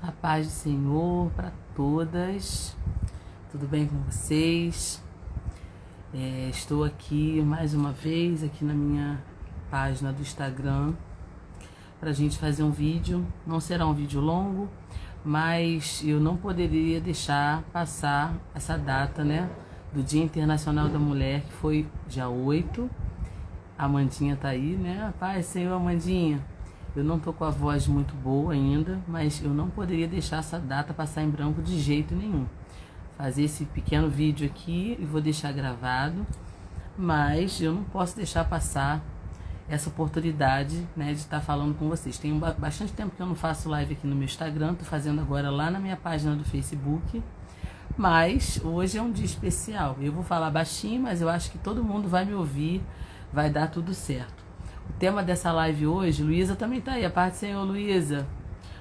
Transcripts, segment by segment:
A paz do Senhor para todas. Tudo bem com vocês? Estou aqui mais uma vez aqui na minha página do Instagram para a gente fazer um vídeo. Não será um vídeo longo, mas eu não poderia deixar passar essa data, né, do Dia Internacional da Mulher, que foi dia 8. A Amandinha tá aí, né? Paz, Senhor, Amandinha. Eu não tô com a voz muito boa ainda, mas eu não poderia deixar essa data passar em branco de jeito nenhum. Fazer esse pequeno vídeo aqui e vou deixar gravado, mas eu não posso deixar passar essa oportunidade, né, de estar falando com vocês. Tem bastante tempo que eu não faço live aqui no meu Instagram, tô fazendo agora lá na minha página do Facebook, mas hoje é um dia especial. Eu vou falar baixinho, mas eu acho que todo mundo vai me ouvir, vai dar tudo certo. O tema dessa live hoje, Luísa também tá aí, a parte do Senhor, Luísa.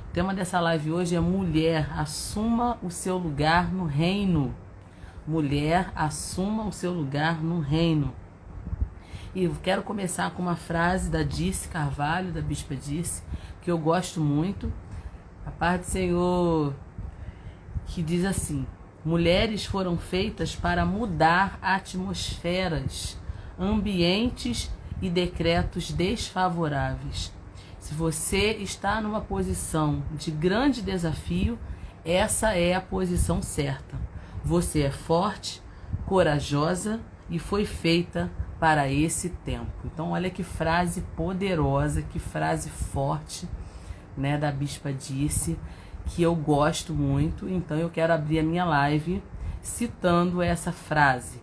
O tema dessa live hoje é mulher, assuma o seu lugar no reino. Mulher, assuma o seu lugar no reino. E eu quero começar com uma frase da Dirce Carvalho, da Bispa Dirce, que eu gosto muito. A parte do Senhor, que diz assim: mulheres foram feitas para mudar atmosferas, ambientes e decretos desfavoráveis. Se você está numa posição de grande desafio, essa é a posição certa. Você é forte, corajosa e foi feita para esse tempo. Então olha que frase poderosa, que frase forte, né, da Bispa Dirce, que eu gosto muito. Então eu quero abrir a minha live citando essa frase.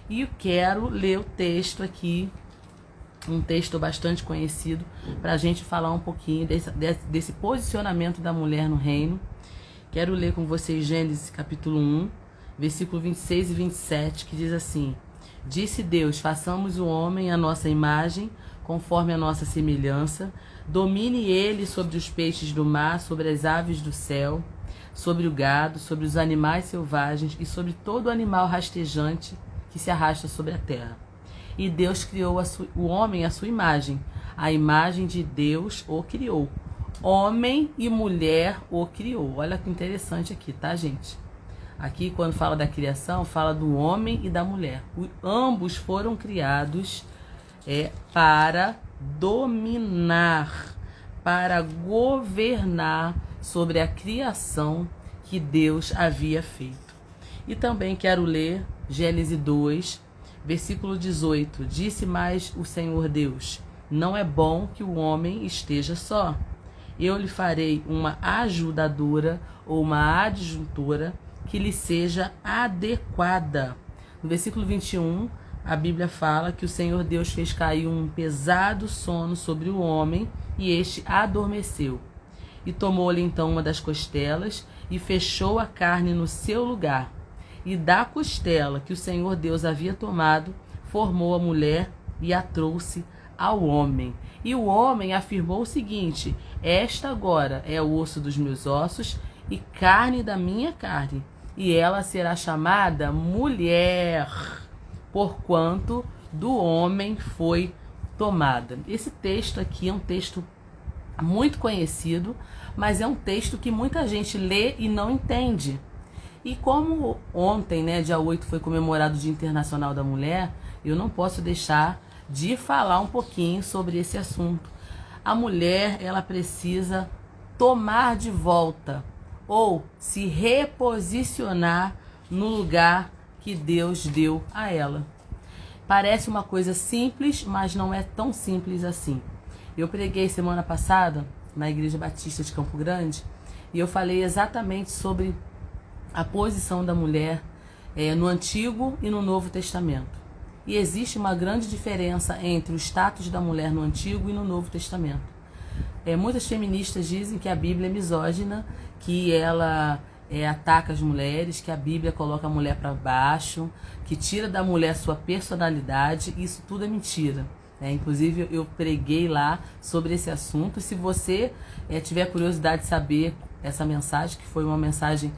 E eu quero ler o texto aqui, um texto bastante conhecido, para a gente falar um pouquinho desse posicionamento da mulher no reino. Quero ler com vocês Gênesis capítulo 1, versículo 26 e 27, que diz assim: disse Deus, façamos o homem à nossa imagem, conforme a nossa semelhança, domine ele sobre os peixes do mar, sobre as aves do céu, sobre o gado, sobre os animais selvagens e sobre todo animal rastejante que se arrasta sobre a terra. E Deus criou o homem à sua imagem. A imagem de Deus o criou. Homem e mulher o criou. Olha que interessante aqui, tá, gente? Aqui, quando fala da criação, fala do homem e da mulher. Ambos foram criados para dominar, para governar sobre a criação que Deus havia feito. E também quero ler Gênesis 2, versículo 18. Disse mais o Senhor Deus: não é bom que o homem esteja só. Eu lhe farei uma ajudadora ou uma adjuntora que lhe seja adequada. No versículo 21, a Bíblia fala que o Senhor Deus fez cair um pesado sono sobre o homem e este adormeceu. E tomou-lhe então uma das costelas e fechou a carne no seu lugar. E da costela que o Senhor Deus havia tomado, formou a mulher e a trouxe ao homem. E o homem afirmou o seguinte: esta agora é o osso dos meus ossos e carne da minha carne, e ela será chamada mulher, porquanto do homem foi tomada. Esse texto aqui é um texto muito conhecido, mas é um texto que muita gente lê e não entende. E como ontem, né, dia 8, foi comemorado o Dia Internacional da Mulher, eu não posso deixar de falar um pouquinho sobre esse assunto. A mulher, ela precisa tomar de volta ou se reposicionar no lugar que Deus deu a ela. Parece uma coisa simples, mas não é tão simples assim. Eu preguei semana passada na Igreja Batista de Campo Grande e eu falei exatamente sobre a posição da mulher no Antigo e no Novo Testamento. E existe uma grande diferença entre o status da mulher no Antigo e no Novo Testamento. Muitas feministas dizem que a Bíblia é misógina, que ela ataca as mulheres, que a Bíblia coloca a mulher para baixo, que tira da mulher sua personalidade. Isso tudo é mentira. Inclusive eu preguei lá sobre esse assunto. Se você tiver curiosidade de saber essa mensagem, que foi uma mensagem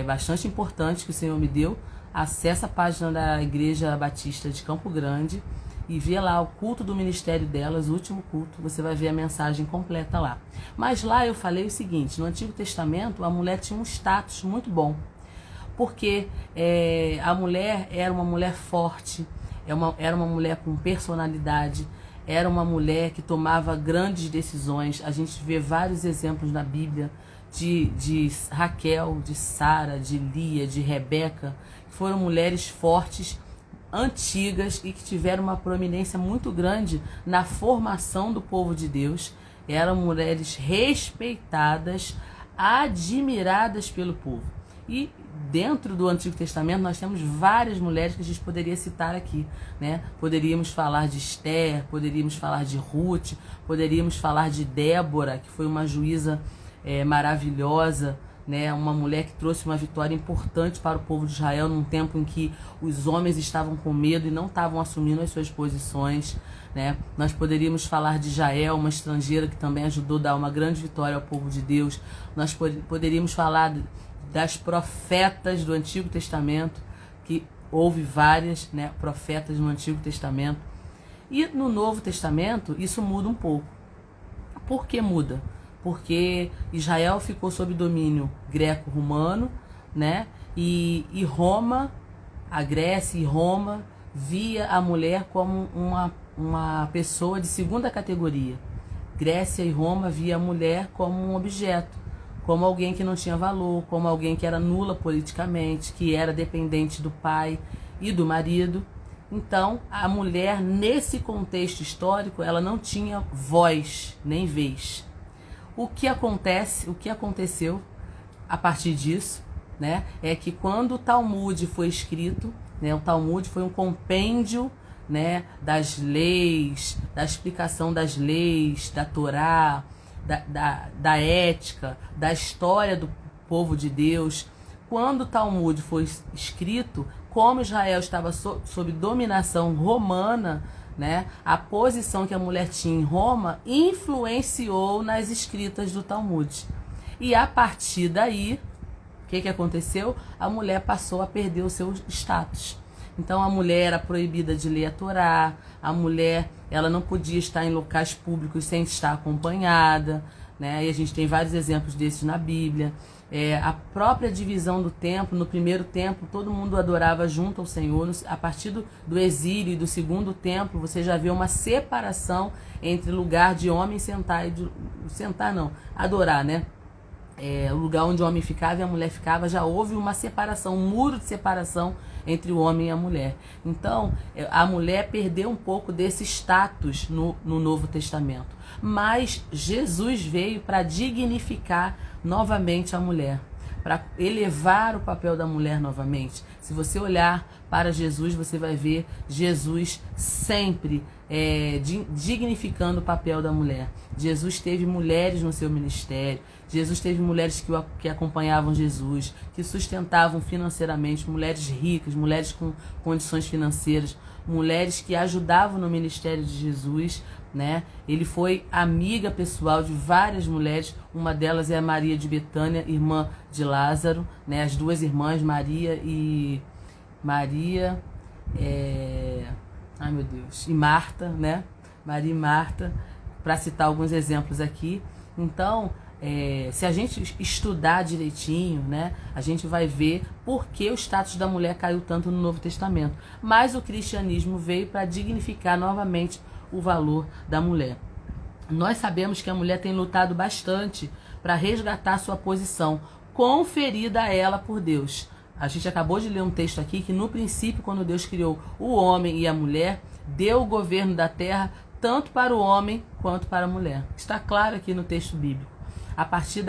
bastante importante que o Senhor me deu, acesse a página da Igreja Batista de Campo Grande e vê lá o culto do ministério delas, o último culto, você vai ver a mensagem completa lá. Mas lá eu falei o seguinte, no Antigo Testamento a mulher tinha um status muito bom, porque a mulher era uma mulher forte, era uma mulher com personalidade, era uma mulher que tomava grandes decisões. A gente vê vários exemplos na Bíblia de Raquel, de Sara, de Lia, de Rebeca, que foram mulheres fortes, antigas e que tiveram uma proeminência muito grande na formação do povo de Deus. Eram mulheres respeitadas, admiradas pelo povo. E dentro do Antigo Testamento nós temos várias mulheres que a gente poderia citar aqui, né? Poderíamos falar de Esther, poderíamos falar de Ruth, poderíamos falar de Débora, que foi uma juíza maravilhosa, né? Uma mulher que trouxe uma vitória importante para o povo de Israel num tempo em que os homens estavam com medo e não estavam assumindo as suas posições, né? Nós poderíamos falar de Jael, uma estrangeira que também ajudou a dar uma grande vitória ao povo de Deus. Nós poderíamos falar das profetas do Antigo Testamento, que houve várias, né, profetas no Antigo Testamento. E no Novo Testamento isso muda um pouco. Por que muda? Porque Israel ficou sob domínio greco-romano, né? E Roma, a Grécia e Roma, via a mulher como uma pessoa de segunda categoria. Grécia e Roma via a mulher como um objeto, como alguém que não tinha valor, como alguém que era nula politicamente, que era dependente do pai e do marido. Então, a mulher, nesse contexto histórico, ela não tinha voz nem vez. O que aconteceu a partir disso, né, é que quando o Talmud foi escrito, né, o Talmud foi um compêndio, né, das leis, da explicação das leis, da Torá, da ética, da história do povo de Deus. Quando o Talmud foi escrito, como Israel estava sob dominação romana, né, a posição que a mulher tinha em Roma influenciou nas escritas do Talmud. E a partir daí, o que aconteceu? A mulher passou a perder o seu status. Então a mulher era proibida de ler a Torá, a mulher ela não podia estar em locais públicos sem estar acompanhada, né? E a gente tem vários exemplos desses na Bíblia. A própria divisão do templo, no primeiro templo, todo mundo adorava junto ao Senhor. A partir do exílio e do segundo templo, você já vê uma separação entre lugar de homem sentar e adorar, né? O lugar onde o homem ficava e a mulher ficava, já houve uma separação, um muro de separação entre o homem e a mulher. Então, a mulher perdeu um pouco desse status no Novo Testamento. Mas Jesus veio para dignificar novamente a mulher, para elevar o papel da mulher novamente. Se você olhar para Jesus, você vai ver Jesus sempre dignificando o papel da mulher. Jesus teve mulheres no seu ministério, Jesus teve mulheres que acompanhavam Jesus, que sustentavam financeiramente, mulheres ricas, mulheres com condições financeiras, mulheres que ajudavam no ministério de Jesus, né? Ele foi amiga pessoal de várias mulheres, uma delas é a Maria de Betânia, irmã de Lázaro, né? As duas irmãs, e Marta, né? Maria e Marta, para citar alguns exemplos aqui. Então, se a gente estudar direitinho, né, a gente vai ver por que o status da mulher caiu tanto no Novo Testamento. Mas o cristianismo veio para dignificar novamente o valor da mulher. Nós sabemos que a mulher tem lutado bastante para resgatar sua posição, conferida a ela por Deus. A gente acabou de ler um texto aqui que no princípio, quando Deus criou o homem e a mulher, deu o governo da terra tanto para o homem quanto para a mulher. Está claro aqui no texto bíblico. A partir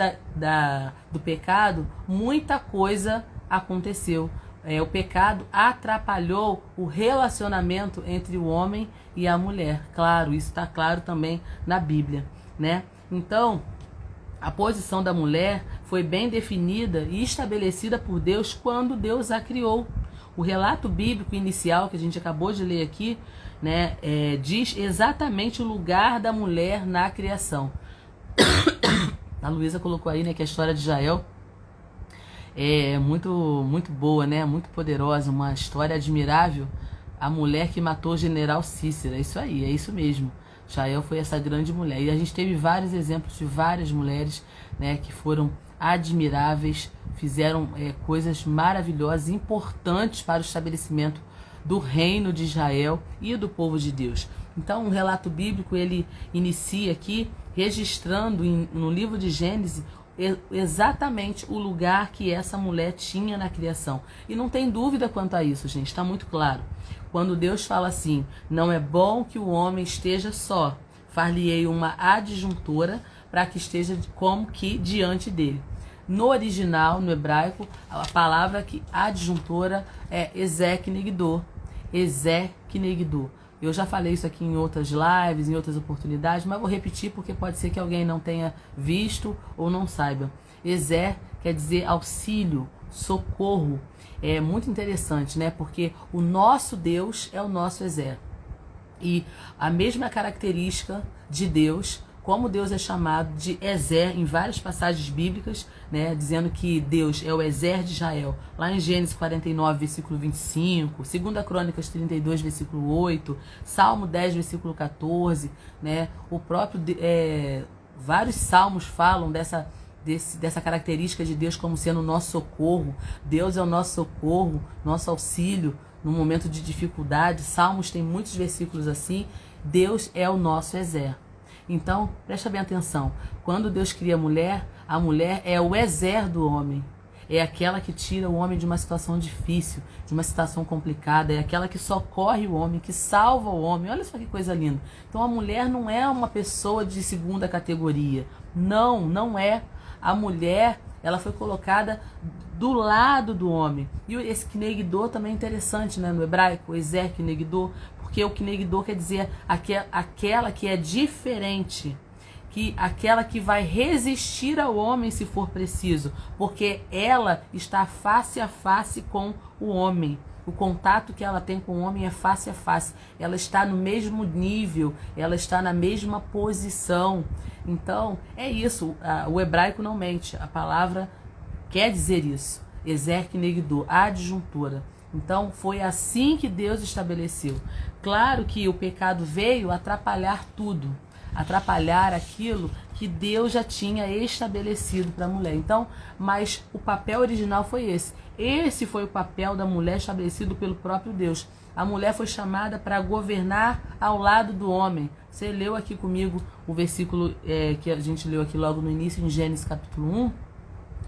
do pecado, muita coisa aconteceu. O pecado atrapalhou o relacionamento entre o homem e a mulher. Claro, isso está claro também na Bíblia, né? Então, a posição da mulher foi bem definida e estabelecida por Deus quando Deus a criou. O relato bíblico inicial que a gente acabou de ler aqui, né, diz exatamente o lugar da mulher na criação. A Luísa colocou aí, né, que a história de Jael é muito boa, né, muito poderosa, uma história admirável a mulher que matou o general Cícera. É isso aí, é isso mesmo. Jael foi essa grande mulher. E a gente teve vários exemplos de várias mulheres, né, que foram admiráveis, fizeram coisas maravilhosas, importantes para o estabelecimento do reino de Israel e do povo de Deus. Então, o relato bíblico, ele inicia aqui registrando no livro de Gênesis exatamente o lugar que essa mulher tinha na criação. E não tem dúvida quanto a isso, gente, está muito claro. Quando Deus fala assim, não é bom que o homem esteja só, far-lhe-ei uma adjuntora para que esteja como que diante dele. No original, no hebraico, a palavra que adjuntora é Ezek-Negdor. Ezek-Negdor. Eu já falei isso aqui em outras lives, em outras oportunidades, mas vou repetir porque pode ser que alguém não tenha visto ou não saiba. Ezer quer dizer auxílio, socorro. É muito interessante, né? Porque o nosso Deus é o nosso Ezer. E a mesma característica de Deus, como Deus é chamado de Ezer em várias passagens bíblicas, né, dizendo que Deus é o Ezer de Israel, lá em Gênesis 49, versículo 25, 2 Crônicas 32, versículo 8, Salmo 10, versículo 14, né, o próprio, vários salmos falam dessa característica de Deus como sendo o nosso socorro. Deus é o nosso socorro, nosso auxílio no momento de dificuldade. Salmos tem muitos versículos assim. Deus é o nosso Ezer. Então, presta bem atenção. Quando Deus cria a mulher é o Ezer do homem. É aquela que tira o homem de uma situação difícil, de uma situação complicada. É aquela que socorre o homem, que salva o homem. Olha só que coisa linda. Então, a mulher não é uma pessoa de segunda categoria. Não, não é. A mulher, ela foi colocada do lado do homem. E esse Knegdor também é interessante, né, no hebraico, o Ezer Knegdor, porque o Knegdor quer dizer aquela que é diferente, aquela que vai resistir ao homem se for preciso, porque ela está face a face com o homem. O contato que ela tem com o homem é face a face. Ela está no mesmo nível, ela está na mesma posição. Então, é isso. O hebraico não mente. A palavra quer dizer isso. Ezek-Negdor, adjuntora. Então, foi assim que Deus estabeleceu. Claro que o pecado veio atrapalhar tudo. Atrapalhar aquilo que Deus já tinha estabelecido para a mulher. Então, mas o papel original foi esse. Esse foi o papel da mulher estabelecido pelo próprio Deus. A mulher foi chamada para governar ao lado do homem. Você leu aqui comigo o versículo que a gente leu aqui logo no início, em Gênesis capítulo 1,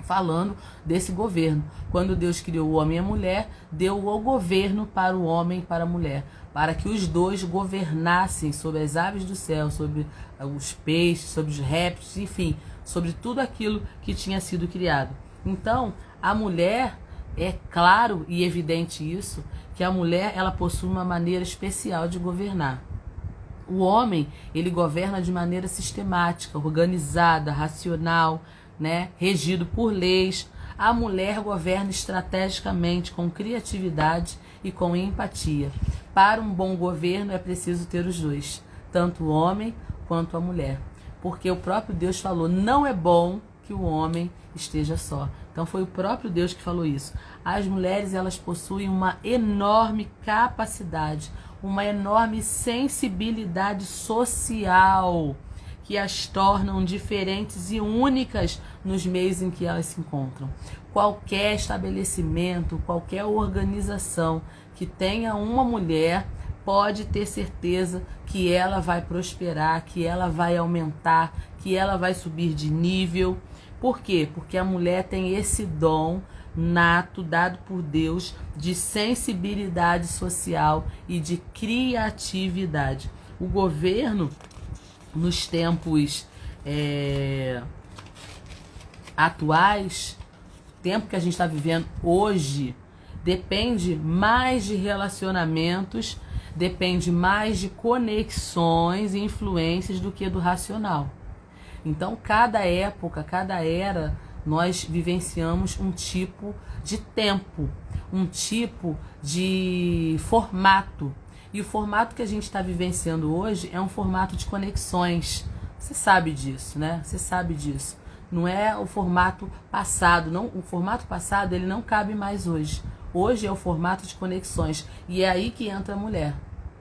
falando desse governo. Quando Deus criou o homem e a mulher, deu o governo para o homem e para a mulher, para que os dois governassem sobre as aves do céu, sobre os peixes, sobre os répteis, enfim, sobre tudo aquilo que tinha sido criado. Então, a mulher, é claro e evidente isso, que a mulher ela possui uma maneira especial de governar. O homem, ele governa de maneira sistemática, organizada, racional, né, regido por leis. A mulher governa estrategicamente, com criatividade e com empatia. Para um bom governo é preciso ter os dois, tanto o homem quanto a mulher. Porque o próprio Deus falou, não é bom que o homem esteja só. Então foi o próprio Deus que falou isso. As mulheres, elas possuem uma enorme capacidade, uma enorme sensibilidade social, que as tornam diferentes e únicas nos meios em que elas se encontram. Qualquer estabelecimento, qualquer organização que tenha uma mulher, pode ter certeza que ela vai prosperar, que ela vai aumentar, que ela vai subir de nível. Por quê? Porque a mulher tem esse dom nato, dado por Deus, de sensibilidade social e de criatividade. O governo, nos tempos atuais, tempo que a gente está vivendo hoje, depende mais de relacionamentos, depende mais de conexões e influências do que do racional. Então, cada época, cada era, nós vivenciamos um tipo de tempo, um tipo de formato. E o formato que a gente está vivenciando hoje é um formato de conexões. Você sabe disso, né? Você sabe disso. Não é o formato passado. Não, o formato passado ele não cabe mais hoje. Hoje é o formato de conexões. E é aí que entra a mulher,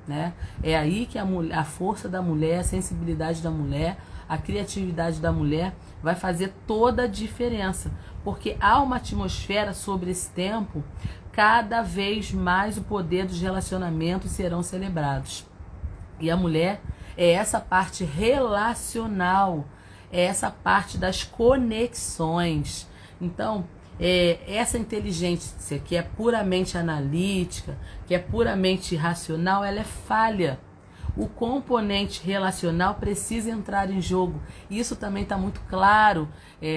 né? É aí que a força da mulher, a sensibilidade da mulher, a criatividade da mulher vai fazer toda a diferença. Porque há uma atmosfera sobre esse tempo, cada vez mais o poder dos relacionamentos serão celebrados. E a mulher é essa parte relacional, é essa parte das conexões. Então, essa inteligência que é puramente analítica, que é puramente racional, ela é falha. O componente relacional precisa entrar em jogo. Isso também está muito claro.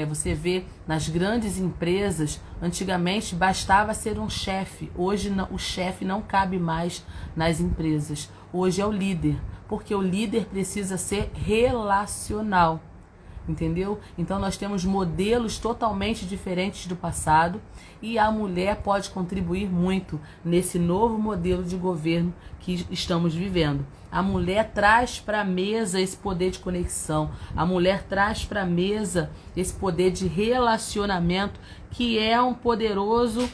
Você vê nas grandes empresas, antigamente bastava ser um chefe. Hoje não, o chefe não cabe mais nas empresas. Hoje é o líder, porque o líder precisa ser relacional. Entendeu? Então nós temos modelos totalmente diferentes do passado e a mulher pode contribuir muito nesse novo modelo de governo que estamos vivendo. A mulher traz para a mesa esse poder de conexão, a mulher traz para a mesa esse poder de relacionamento, que é um poderoso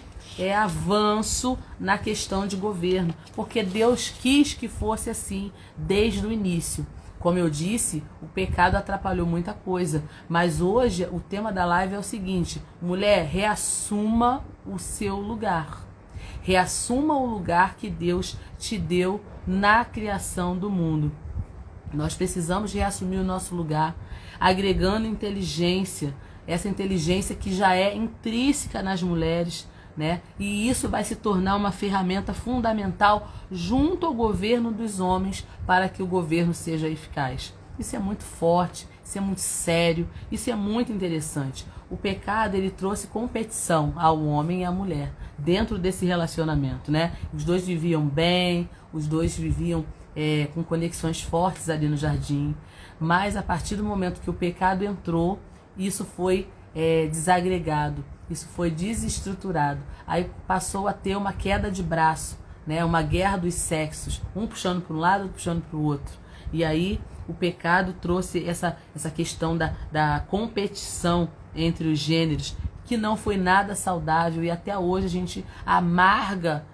avanço na questão de governo, porque Deus quis que fosse assim desde o início. Como eu disse, o pecado atrapalhou muita coisa, mas hoje o tema da live é o seguinte: mulher, reassuma o seu lugar. Reassuma o lugar que Deus te deu na criação do mundo. Nós precisamos reassumir o nosso lugar, agregando inteligência, essa inteligência que já é intrínseca nas mulheres, né? E isso vai se tornar uma ferramenta fundamental junto ao governo dos homens para que o governo seja eficaz. Isso é muito forte, isso é muito sério, isso é muito interessante. O pecado, ele trouxe competição ao homem e à mulher dentro desse relacionamento, né? Os dois viviam bem, os dois viviam com conexões fortes ali no jardim, mas a partir do momento que o pecado entrou, isso foi desagregado. Isso foi desestruturado. Aí passou a ter uma queda de braço, né? Uma guerra dos sexos, um puxando para um lado, outro puxando para o outro. E aí o pecado trouxe essa questão da competição entre os gêneros, que não foi nada saudável, e até hoje a gente amarga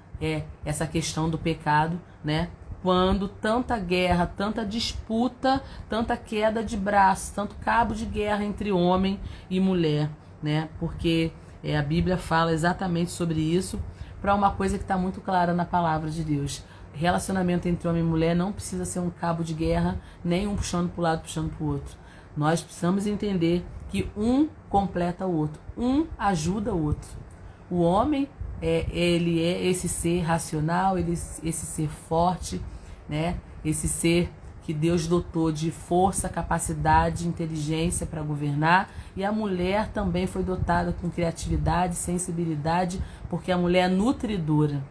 essa questão do pecado, né? Quando tanta guerra, tanta disputa, tanta queda de braço, tanto cabo de guerra entre homem e mulher, né? Porque a Bíblia fala exatamente sobre isso, para uma coisa que está muito clara na palavra de Deus. Relacionamento entre homem e mulher não precisa ser um cabo de guerra, nem um puxando para o lado, puxando para o outro. Nós precisamos entender que um completa o outro, um ajuda o outro. O homem, ele é esse ser racional, esse ser forte, né? Esse ser que Deus dotou de força, capacidade, inteligência para governar, e a mulher também foi dotada com criatividade, sensibilidade, porque a mulher é nutridora.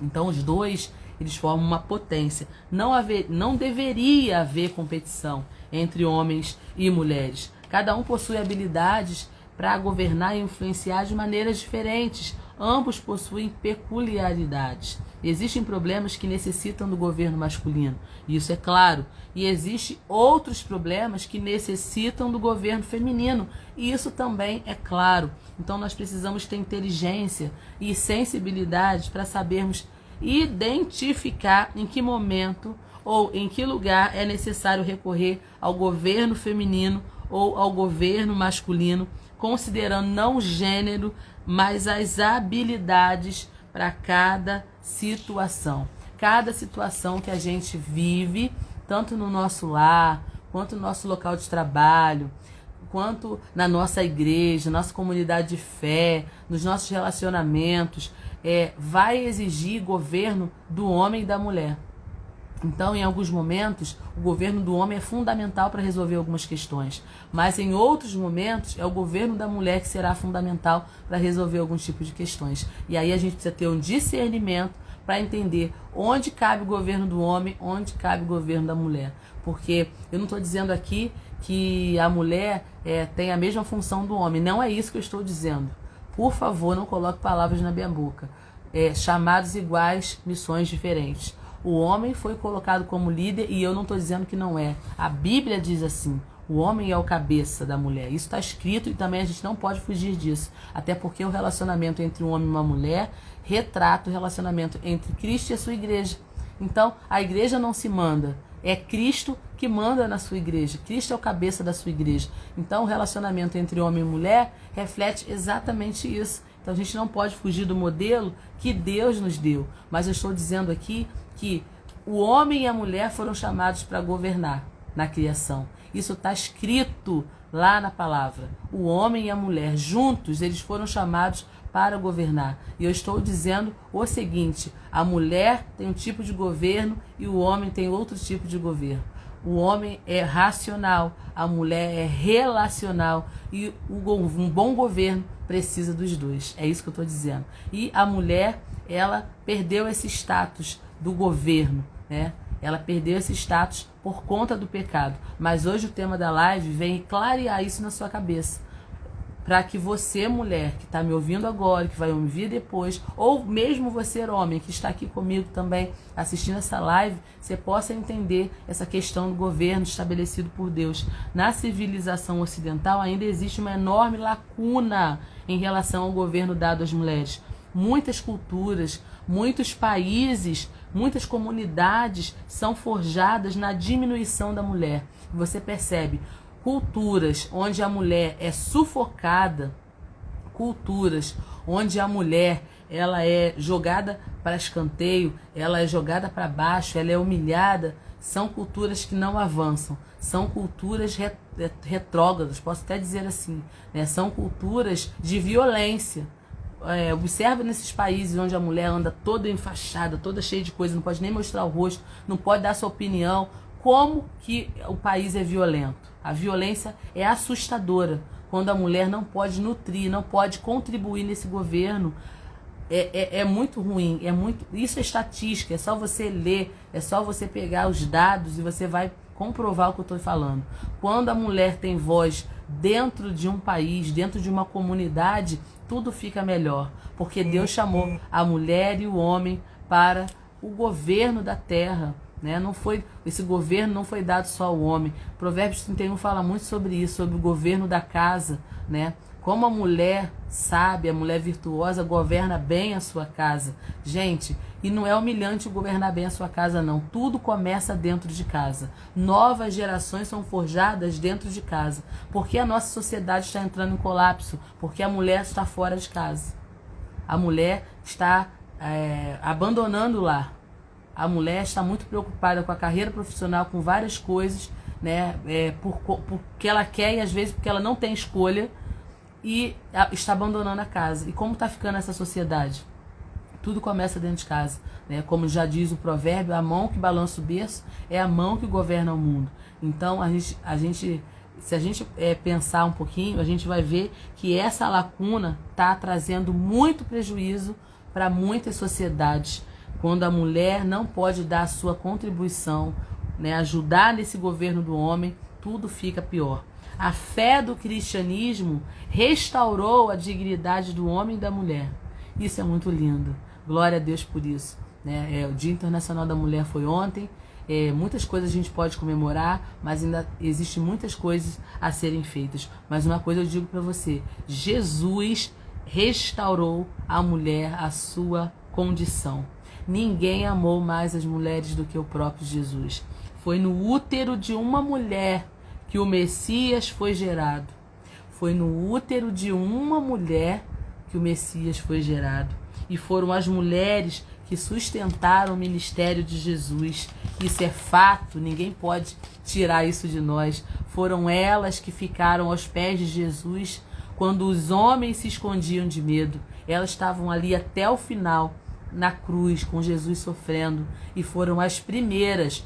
Então os dois, eles formam uma potência. Não deveria haver competição entre homens e mulheres. Cada um possui habilidades para governar e influenciar de maneiras diferentes. Ambos possuem peculiaridades. Existem problemas que necessitam do governo masculino, isso é claro. E existem outros problemas que necessitam do governo feminino, e isso também é claro. Então nós precisamos ter inteligência e sensibilidade para sabermos identificar em que momento ou em que lugar é necessário recorrer ao governo feminino ou ao governo masculino, considerando não o gênero, mas as habilidades para cada situação. Cada situação que a gente vive, tanto no nosso lar, quanto no nosso local de trabalho, quanto na nossa igreja, nossa comunidade de fé, nos nossos relacionamentos, vai exigir governo do homem e da mulher. Então, em alguns momentos, o governo do homem é fundamental para resolver algumas questões, mas em outros momentos é o governo da mulher que será fundamental para resolver alguns tipos de questões. E aí a gente precisa ter um discernimento para entender onde cabe o governo do homem, onde cabe o governo da mulher. Porque eu não estou dizendo aqui que a mulher tem a mesma função do homem, não é isso que eu estou dizendo. Por favor, não coloque palavras na minha boca. Chamados iguais, missões diferentes. O homem foi colocado como líder e eu não estou dizendo que não é. A Bíblia diz assim: O homem é o cabeça da mulher. Isso está escrito e também a gente não pode fugir disso. Até porque o relacionamento entre um homem e uma mulher retrata o relacionamento entre Cristo e a sua igreja. Então, a igreja não se manda. É Cristo que manda na sua igreja. Cristo é o cabeça da sua igreja. Então, o relacionamento entre homem e mulher reflete exatamente isso. Então, a gente não pode fugir do modelo que Deus nos deu. Mas eu estou dizendo aqui que o homem e a mulher foram chamados para governar na criação. Isso está escrito lá na palavra. O homem e a mulher, juntos, eles foram chamados para governar. E eu estou dizendo o seguinte: a mulher tem um tipo de governo e o homem tem outro tipo de governo. O homem é racional, a mulher é relacional e um bom governo precisa dos dois. É isso que eu estou dizendo. E a mulher, ela perdeu esse status do governo, né? Ela perdeu esse status por conta do pecado. Mas hoje o tema da live vem clarear isso na sua cabeça. Para que você, mulher, que está me ouvindo agora, que vai me ouvir depois, ou mesmo você, homem, que está aqui comigo também assistindo essa live, você possa entender essa questão do governo estabelecido por Deus. Na civilização ocidental ainda existe uma enorme lacuna em relação ao governo dado às mulheres. Muitas culturas, muitos países, muitas comunidades são forjadas na diminuição da mulher. Você percebe culturas onde a mulher é sufocada, culturas onde a mulher ela é jogada para escanteio, ela é jogada para baixo, ela é humilhada, são culturas que não avançam, são culturas retrógradas, posso até dizer assim, né? São culturas de violência. Observa nesses países onde a mulher anda toda enfaixada, toda cheia de coisa, não pode nem mostrar o rosto, não pode dar sua opinião, como que o país é violento. A violência é assustadora quando a mulher não pode nutrir, não pode contribuir nesse governo. É muito ruim, isso é estatística, é só você ler, é só você pegar os dados e você vai comprovar o que eu estou falando. Quando a mulher tem voz dentro de um país, dentro de uma comunidade, tudo fica melhor, porque Deus chamou a mulher e o homem para o governo da terra. Né? Esse governo não foi dado só ao homem. Provérbios 31 fala muito sobre isso, sobre o governo da casa, né? Como a mulher sábia, a mulher virtuosa governa bem a sua casa. Gente, e não é humilhante governar bem a sua casa, não. Tudo começa dentro de casa. Novas gerações são forjadas dentro de casa. Porque a nossa sociedade está entrando em colapso? Porque a mulher está fora de casa. A mulher está abandonando o lar. A mulher está muito preocupada com a carreira profissional, com várias coisas, né? Porque ela quer e às vezes porque ela não tem escolha e está abandonando a casa. E como está ficando essa sociedade? Tudo começa dentro de casa, né? Como já diz o provérbio, a mão que balança o berço é a mão que governa o mundo. Então, se a gente pensar um pouquinho, a gente vai ver que essa lacuna está trazendo muito prejuízo para muitas sociedades. Quando a mulher não pode dar a sua contribuição, né, ajudar nesse governo do homem, tudo fica pior. A fé do cristianismo restaurou a dignidade do homem e da mulher. Isso é muito lindo. Glória a Deus por isso. Né? O Dia Internacional da Mulher foi ontem. Muitas coisas a gente pode comemorar, mas ainda existem muitas coisas a serem feitas. Mas uma coisa eu digo para você: Jesus restaurou a mulher à sua condição. Ninguém amou mais as mulheres do que o próprio Jesus. Foi no útero de uma mulher que o Messias foi gerado. Foi no útero de uma mulher que o Messias foi gerado. E foram as mulheres que sustentaram o ministério de Jesus. Isso é fato, ninguém pode tirar isso de nós. Foram elas que ficaram aos pés de Jesus quando os homens se escondiam de medo. Elas estavam ali até o final, na cruz, com Jesus sofrendo, e foram as primeiras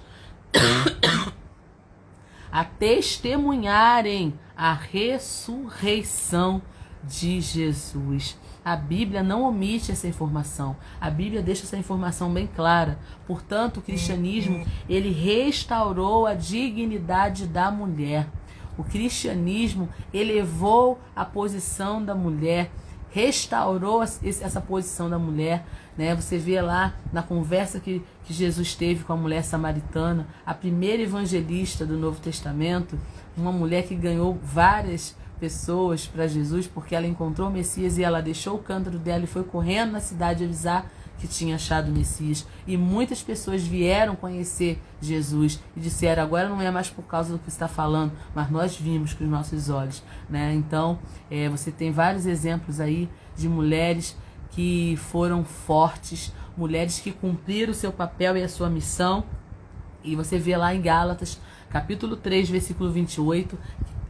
a testemunharem a ressurreição de Jesus. A Bíblia não omite essa informação. A Bíblia deixa essa informação bem clara. Portanto, o cristianismo, ele restaurou a dignidade da mulher. O cristianismo elevou a posição da mulher, restaurou essa posição da mulher, né? Você vê lá na conversa que Jesus teve com a mulher samaritana, a primeira evangelista do Novo Testamento. uma mulher que ganhou várias pessoas para Jesus, porque ela encontrou o Messias e ela deixou o cântaro dela e foi correndo na cidade avisar que tinha achado o Messias. E muitas pessoas vieram conhecer Jesus e disseram: agora não é mais por causa do que você está falando, mas nós vimos com os nossos olhos, né? Então, você tem vários exemplos aí de mulheres que foram fortes, mulheres que cumpriram o seu papel e a sua missão. E você vê lá em Gálatas, capítulo 3, versículo 28,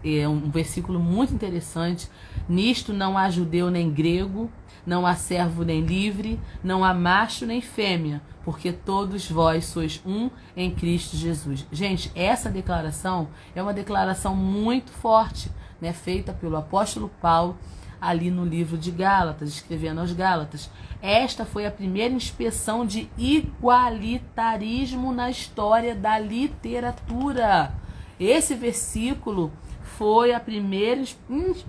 é um versículo muito interessante. Nisto não há judeu nem grego, não há servo nem livre, não há macho nem fêmea, porque todos vós sois um em Cristo Jesus. Gente, essa declaração é uma declaração muito forte, né, feita pelo apóstolo Paulo ali no livro de Gálatas, escrevendo aos Gálatas. Esta foi a primeira inspeção de igualitarismo na história da literatura. Esse versículo foi a primeira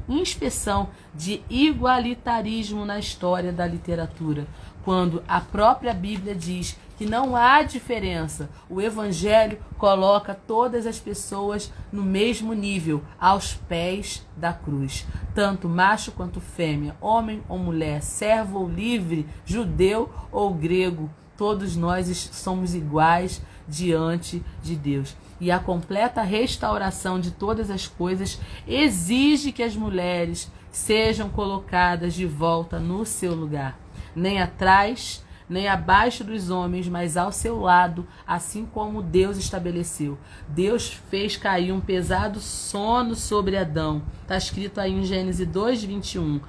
inspeção de igualitarismo na história da literatura, quando a própria Bíblia diz que não há diferença. O Evangelho coloca todas as pessoas no mesmo nível, aos pés da cruz. Tanto macho quanto fêmea, homem ou mulher, servo ou livre, judeu ou grego, todos nós somos iguais diante de Deus. E a completa restauração de todas as coisas exige que as mulheres sejam colocadas de volta no seu lugar, nem atrás, nem abaixo dos homens, mas ao seu lado, assim como Deus estabeleceu. Deus fez cair um pesado sono sobre Adão. Está escrito aí em Gênesis 2:21.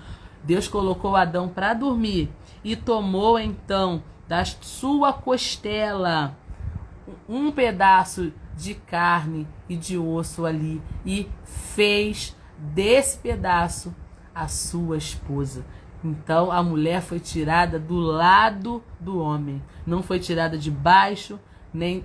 Deus colocou Adão para dormir e tomou então da sua costela um pedaço de carne e de osso ali e fez desse pedaço a sua esposa. Então a mulher foi tirada do lado do homem, não foi tirada de baixo nem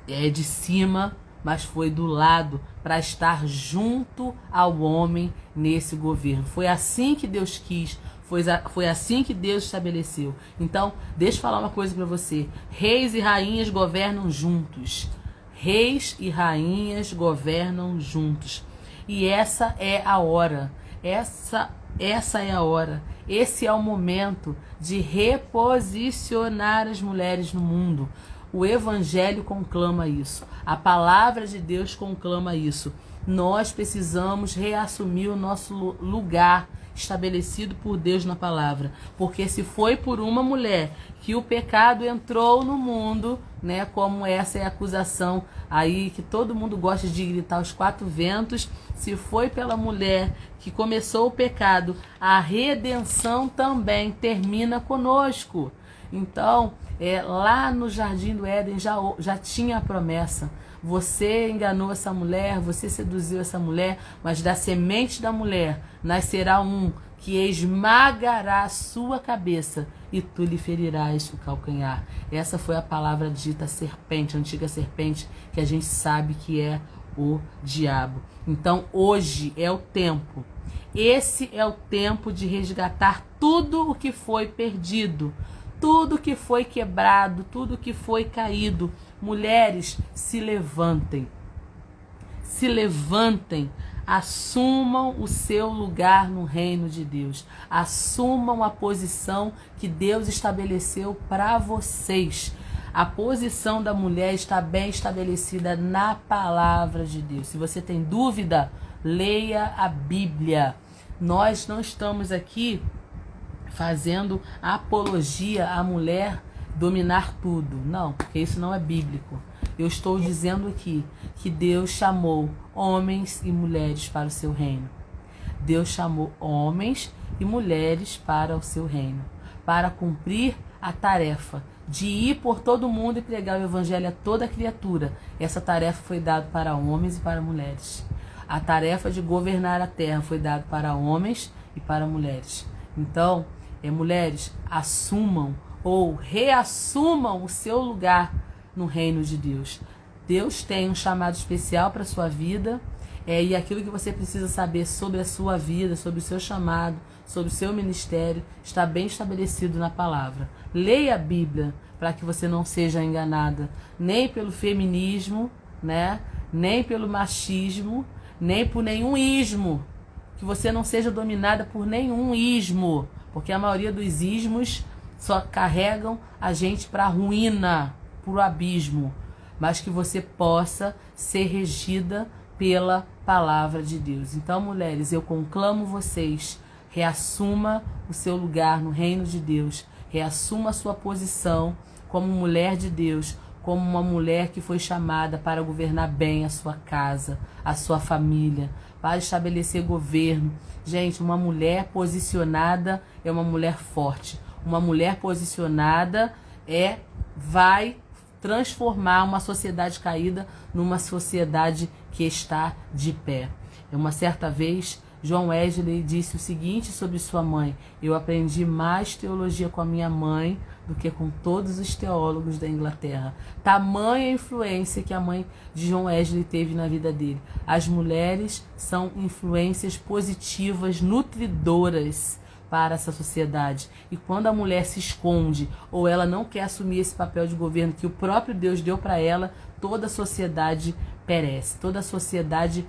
de cima, mas foi do lado para estar junto ao homem nesse governo. Foi assim que Deus quis, foi assim que Deus estabeleceu. Então, deixa eu falar uma coisa para você. Reis e rainhas governam juntos. Reis e rainhas governam juntos. E essa é a hora. Essa é a hora. Esse é o momento de reposicionar as mulheres no mundo. O Evangelho conclama isso. A palavra de Deus conclama isso. Nós precisamos reassumir o nosso lugar estabelecido por Deus na palavra. Porque se foi por uma mulher que o pecado entrou no mundo, né, como essa é a acusação aí que todo mundo gosta de gritar aos quatro ventos, se foi pela mulher que começou o pecado, a redenção também termina conosco. Então, lá no Jardim do Éden já tinha a promessa. Você enganou essa mulher, você seduziu essa mulher, mas da semente da mulher nascerá um que esmagará a sua cabeça e tu lhe ferirás o calcanhar. Essa foi a palavra dita serpente, a antiga serpente, que a gente sabe que é o diabo. Então hoje é o tempo. Esse é o tempo de resgatar tudo o que foi perdido, tudo que foi quebrado, tudo que foi caído. Mulheres, se levantem. Se levantem. Assumam o seu lugar no reino de Deus. Assumam a posição que Deus estabeleceu para vocês. A posição da mulher está bem estabelecida na palavra de Deus. Se você tem dúvida, leia a Bíblia. Nós não estamos aqui fazendo apologia à mulher dominar tudo. Não, porque isso não é bíblico. Eu estou dizendo aqui que Deus chamou homens e mulheres para o seu reino. Deus chamou homens e mulheres para o seu reino, para cumprir a tarefa de ir por todo mundo e pregar o evangelho a toda criatura. Essa tarefa foi dada para homens e para mulheres. A tarefa de governar a terra foi dada para homens e para mulheres. Então, mulheres, assumam ou reassumam o seu lugar no reino de Deus. Deus tem um chamado especial para a sua vida, e aquilo que você precisa saber sobre a sua vida, sobre o seu chamado, sobre o seu ministério, está bem estabelecido na palavra. Leia a Bíblia para que você não seja enganada nem pelo feminismo, né? nem pelo machismo, nem por nenhum ismo. Que você não seja dominada por nenhum ismo, porque a maioria dos ismos só carregam a gente para a ruína, para o abismo. Mas que você possa ser regida pela palavra de Deus. Então, mulheres, eu conclamo vocês, reassuma o seu lugar no reino de Deus, reassuma a sua posição como mulher de Deus, como uma mulher que foi chamada para governar bem a sua casa, a sua família, para estabelecer governo. Gente, uma mulher posicionada é uma mulher forte. Uma mulher posicionada vai transformar uma sociedade caída numa sociedade que está de pé. Uma certa vez, John Wesley disse o seguinte sobre sua mãe: eu aprendi mais teologia com a minha mãe do que com todos os teólogos da Inglaterra. Tamanha influência que a mãe de John Wesley teve na vida dele. As mulheres são influências positivas, nutridoras para essa sociedade. E quando a mulher se esconde ou ela não quer assumir esse papel de governo que o próprio Deus deu para ela, toda a sociedade perece. Toda a sociedade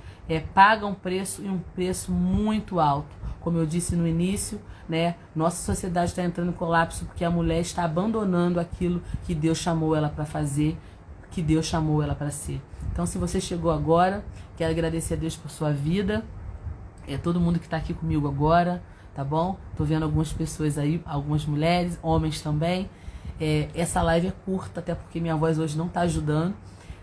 paga um preço, e um preço muito alto. Como eu disse no início, né, nossa sociedade está entrando em colapso porque a mulher está abandonando aquilo que Deus chamou ela para fazer, que Deus chamou ela para ser. Então, se você chegou agora, quero agradecer a Deus por sua vida. Todo mundo que está aqui comigo agora, tá bom? Tô vendo algumas pessoas aí, algumas mulheres, homens também. Essa live é curta, até porque minha voz hoje não tá ajudando.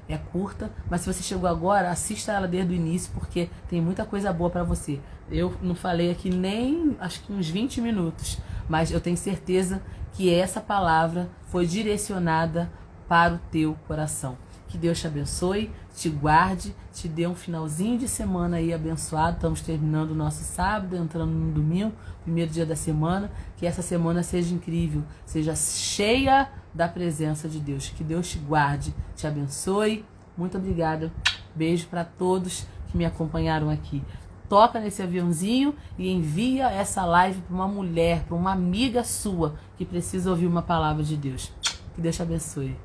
É curta, mas se você chegou agora, assista ela desde o início, porque tem muita coisa boa para você. Eu não falei aqui nem, acho que uns 20 minutos, mas eu tenho certeza que essa palavra foi direcionada para o teu coração. Que Deus te abençoe, te guarde, te dê um finalzinho de semana aí abençoado. Estamos terminando o nosso sábado, entrando no domingo, primeiro dia da semana. Que essa semana seja incrível, seja cheia da presença de Deus. Que Deus te guarde, te abençoe. Muito obrigada. Beijo para todos que me acompanharam aqui. Toca nesse aviãozinho e envia essa live para uma mulher, para uma amiga sua que precisa ouvir uma palavra de Deus. Que Deus te abençoe.